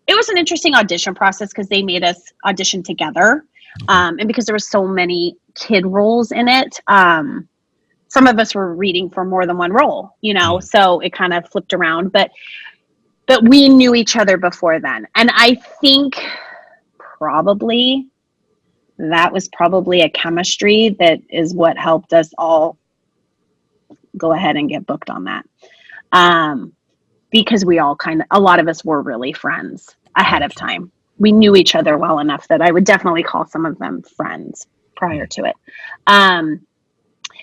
S2: It was an interesting audition process because they made us audition together. And because there were so many kid roles in it, some of us were reading for more than one role, so it kind of flipped around, but we knew each other before then. And I think that was probably a chemistry that is what helped us all go ahead and get booked on that. Because we all a lot of us were really friends ahead of time. We knew each other well enough that I would definitely call some of them friends prior to it.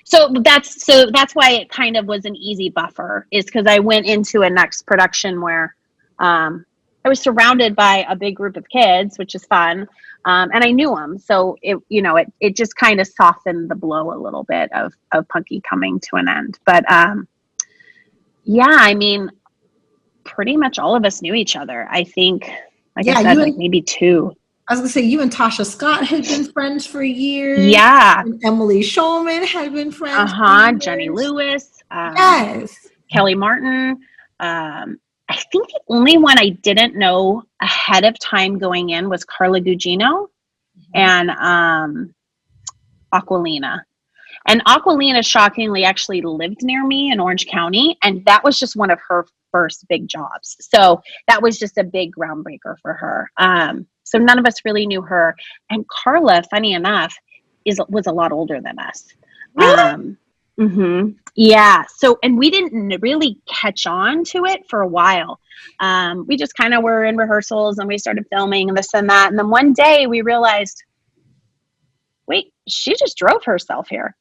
S2: So that's why it kind of was an easy buffer, is because I went into a next production where I was surrounded by a big group of kids, which is fun. And I knew them. So it just kind of softened the blow a little bit of Punky coming to an end. But I mean, pretty much all of us knew each other. I think, I said, maybe 2.
S1: I was gonna say, you and Tasha Scott had been friends for years.
S2: Yeah.
S1: And Emily Schulman had been friends. For years.
S2: Jenny Lewis.
S1: Yes.
S2: Kelly Martin. I think the only one I didn't know ahead of time going in was Carla Gugino and Aquilina. And Aquilina shockingly actually lived near me in Orange County, and that was just one of her first big jobs. So that was just a big groundbreaker for her. So none of us really knew her. And Carla, funny enough, was a lot older than us.
S1: Really?
S2: Yeah. So, and we didn't really catch on to it for a while. We just kind of were in rehearsals and we started filming and this and that. And then one day we realized, wait, she just drove herself here.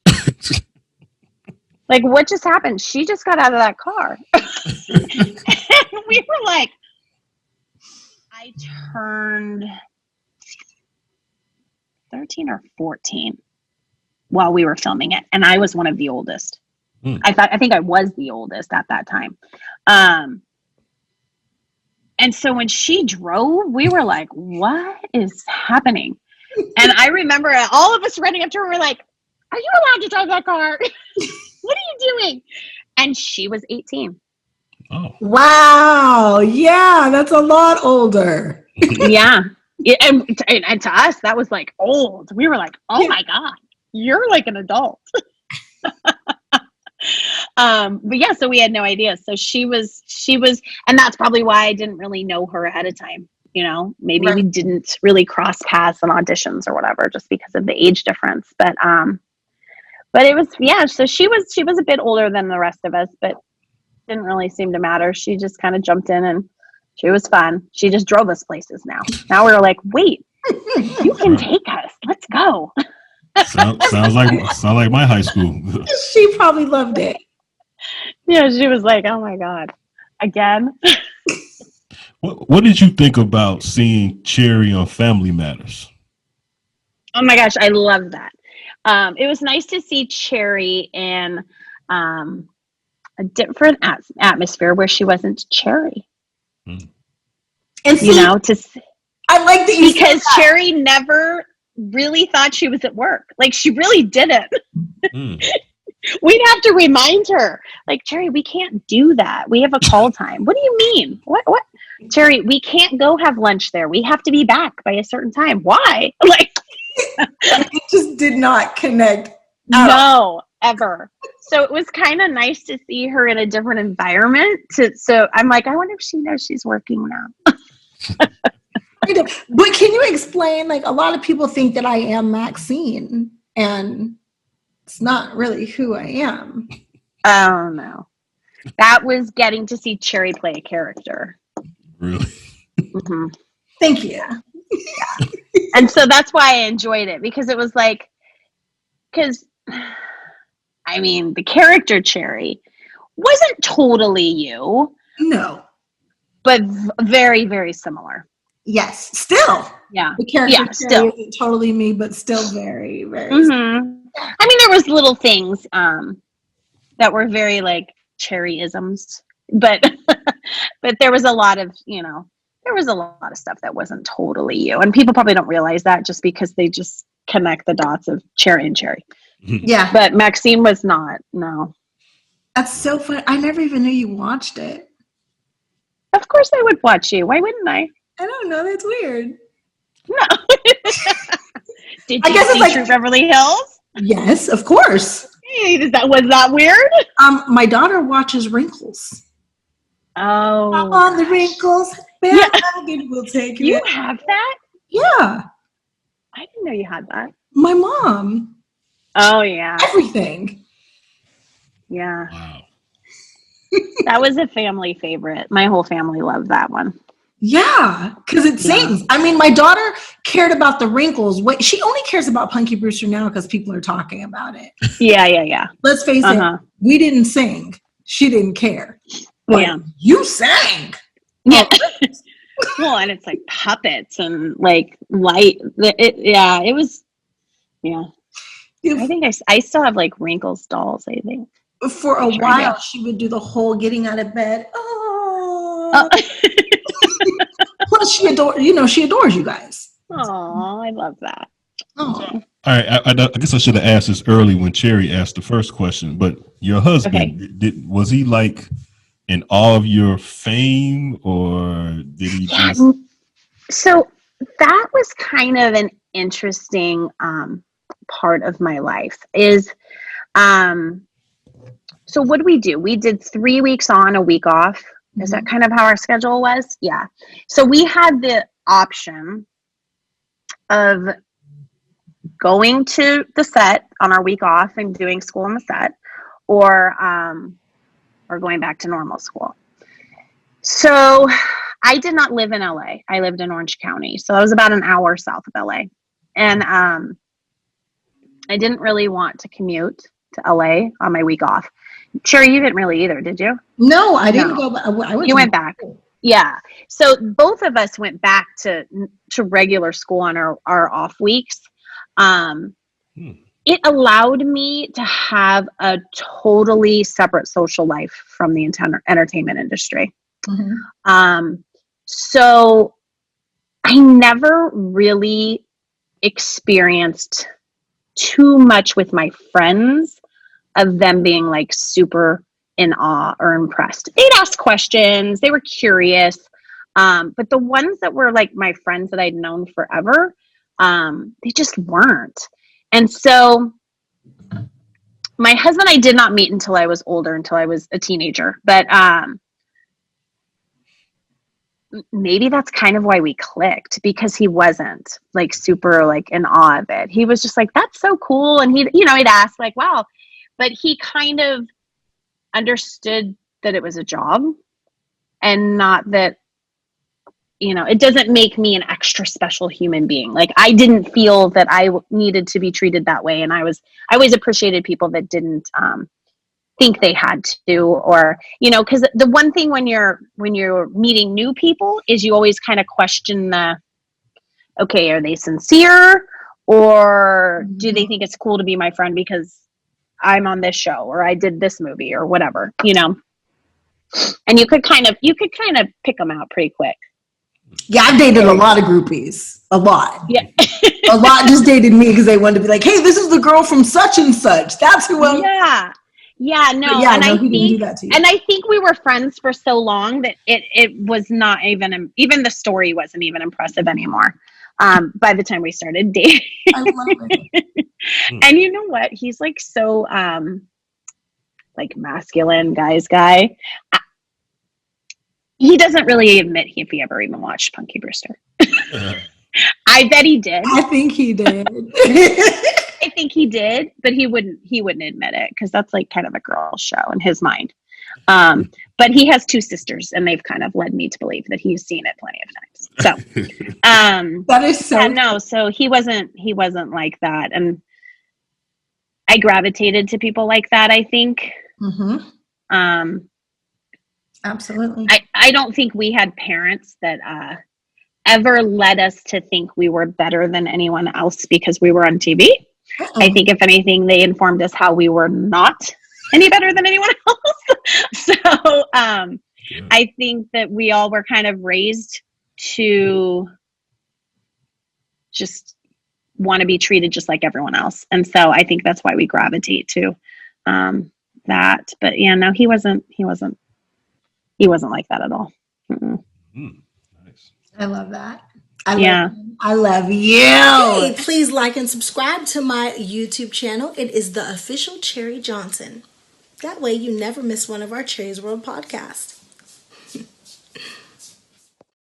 S2: Like, what just happened? She just got out of that car. And we were like, I turned 13 or 14 while we were filming it. And I was one of the oldest. I think I was the oldest at that time. And so when she drove, we were like, what is happening? And I remember all of us running up to her, we're like, are you allowed to drive that car? What are you doing? And she was 18.
S3: Oh.
S1: Wow. Yeah, that's a lot older.
S2: Yeah. And to us, that was like old. We were like, oh my God, you're like an adult. But yeah, so we had no idea. So she was, and that's probably why I didn't really know her ahead of time. Maybe we didn't really cross paths on auditions or whatever, just because of the age difference. But But it was, yeah, so she was a bit older than the rest of us, but didn't really seem to matter. She just kind of jumped in and she was fun. She just drove us places now. Now we're like, wait, you can take us. Let's go.
S3: Sounds like my high school.
S1: She probably loved it.
S2: Yeah, she was like, oh my God, again.
S3: What did you think about seeing Cherie on Family Matters?
S2: Oh my gosh, I love that. It was nice to see Cherie in a different atmosphere where she wasn't Cherie.
S3: Mm.
S1: And see,
S2: You know,
S1: I like that you
S2: because
S1: said that.
S2: Cherie never really thought she was at work. Like, she really didn't.
S3: Mm.
S2: We'd have to remind her, like, Cherie, we can't do that. We have a call time. What do you mean? What? Cherie, we can't go have lunch there. We have to be back by a certain time. Why? Like,
S1: It just did not connect. at all.
S2: no, ever. So it was kind of nice to see her in a different environment. So I'm like, I wonder if she knows she's working now.
S1: But can you explain, like, a lot of people think that I am Maxine, and it's not really who I am.
S2: Oh, no. That was getting to see Cherie play a character.
S3: Really?
S2: Mm-hmm.
S1: Thank you.
S2: And so that's why I enjoyed it, because it was like, because, I mean, the character Cherie wasn't totally you,
S1: No.
S2: but very, very similar.
S1: Yes. Still.
S2: Yeah.
S1: The character
S2: Yeah,
S1: Cherie
S2: still.
S1: isn't totally me, but still very, very.
S2: Mm-hmm. I mean, there was little things that were very like Cherie-isms, but but there was a lot of, there was a lot of stuff that wasn't totally you, and people probably don't realize that just because they just connect the dots of Cherie and Cherie.
S1: Yeah.
S2: But Maxine was not. No,
S1: That's so fun. I never even knew you watched it.
S2: of course I would watch you. Why wouldn't I?
S1: I don't know. That's weird.
S2: No. Did
S1: I
S2: you
S1: guess it's
S2: see
S1: like-
S2: True Beverly Hills?
S1: Yes, of course.
S2: Hey, was that weird?
S1: My daughter watches Wrinkles.
S2: Oh,
S1: On the wrinkles,
S2: Yeah.
S1: Megan will take
S2: you
S1: you.
S2: have that?
S1: Yeah,
S2: I didn't know you had that.
S1: my mom.
S2: Oh yeah,
S1: Everything.
S2: yeah.
S3: Wow.
S2: That was a family favorite. My whole family loved that one.
S1: Yeah, because it sings. I mean, my daughter cared about the wrinkles. Wait, she only cares about Punky Brewster now because people are talking about it.
S2: Yeah.
S1: Let's face
S2: Uh-huh.
S1: it, we didn't sing. She didn't care. But
S2: Yeah.
S1: you sang.
S2: Yeah. Well, and it's like puppets and like light. It was. Yeah. I think I still have like Wrinkles dolls. I think.
S1: For a
S2: Sure
S1: while,
S2: do.
S1: she would do the whole getting out of bed.
S2: Oh.
S1: Plus, she adores you guys.
S2: Oh, I love that.
S1: Oh.
S3: All right. I guess I should have asked this early when Cherie asked the first question. But your husband, was he like in awe of your fame, or did he just?
S2: So that was kind of an interesting part of my life. Is so what did we do? We did 3 weeks on, a week off. Is that kind of how our schedule was? Yeah. So we had the option of going to the set on our week off and doing school on the set, or going back to normal school. So I did not live in LA. I lived in Orange County. So I was about an hour south of LA. And I didn't really want to commute to LA on my week off. Cherie, you didn't really either, did you?
S1: No, I didn't
S2: No.
S1: go. I went
S2: You
S1: to-
S2: went back. Yeah. So both of us went back to regular school on our off weeks. It allowed me to have a totally separate social life from the entertainment industry. So I never really experienced too much with my friends of them being like super in awe or impressed. They'd ask questions, they were curious, but the ones that were like my friends that I'd known forever, they just weren't. And so my husband I did not meet until I was older, until I was a teenager, but maybe that's kind of why we clicked, because he wasn't like super like in awe of it. He was just like, that's so cool. And he, he'd ask like, wow, but he kind of understood that it was a job and not that, it doesn't make me an extra special human being. Like I didn't feel that I needed to be treated that way. And I always appreciated people that didn't, think they had to, or because the one thing when you're meeting new people is you always kind of question okay, are they sincere, or do they think it's cool to be my friend because I'm on this show or I did this movie or whatever, and you could kind of pick them out pretty quick.
S1: Yeah, I've dated a lot of groupies. A lot.
S2: Yeah.
S1: A lot just dated me because they wanted to be like, hey, this is the girl from such and such. That's who I'm.
S2: Yeah, no,
S1: yeah,
S2: and
S1: no,
S2: I
S1: he
S2: think,
S1: didn't do that to you.
S2: and I think we were friends for so long that it was not even the story wasn't even impressive anymore. By the time we started dating,
S1: I love it.
S2: And you know what? He's like so like masculine guy. He doesn't really admit if he ever even watched Punky Brewster. I bet he did.
S1: I think he did.
S2: I think he did, but he wouldn't admit it because that's like kind of a girl show in his mind. But he has two sisters, and they've kind of led me to believe that he's seen it plenty of times. So,
S1: that is so.
S2: yeah, no, so he wasn't like that, and I gravitated to people like that. I think.
S1: Mm-hmm. Absolutely.
S2: I don't think we had parents that ever led us to think we were better than anyone else because we were on TV. Uh-oh. I think if anything, they informed us how we were not any better than anyone else. So I think that we all were kind of raised to just want to be treated just like everyone else. And so I think that's why we gravitate to that. But yeah, no, he wasn't like that at all.
S3: Nice.
S1: I love that.
S2: I
S1: love you. Hey, please like and subscribe to my YouTube channel. It is the official Cherie Johnson. That way you never miss one of our Cherie's World podcasts.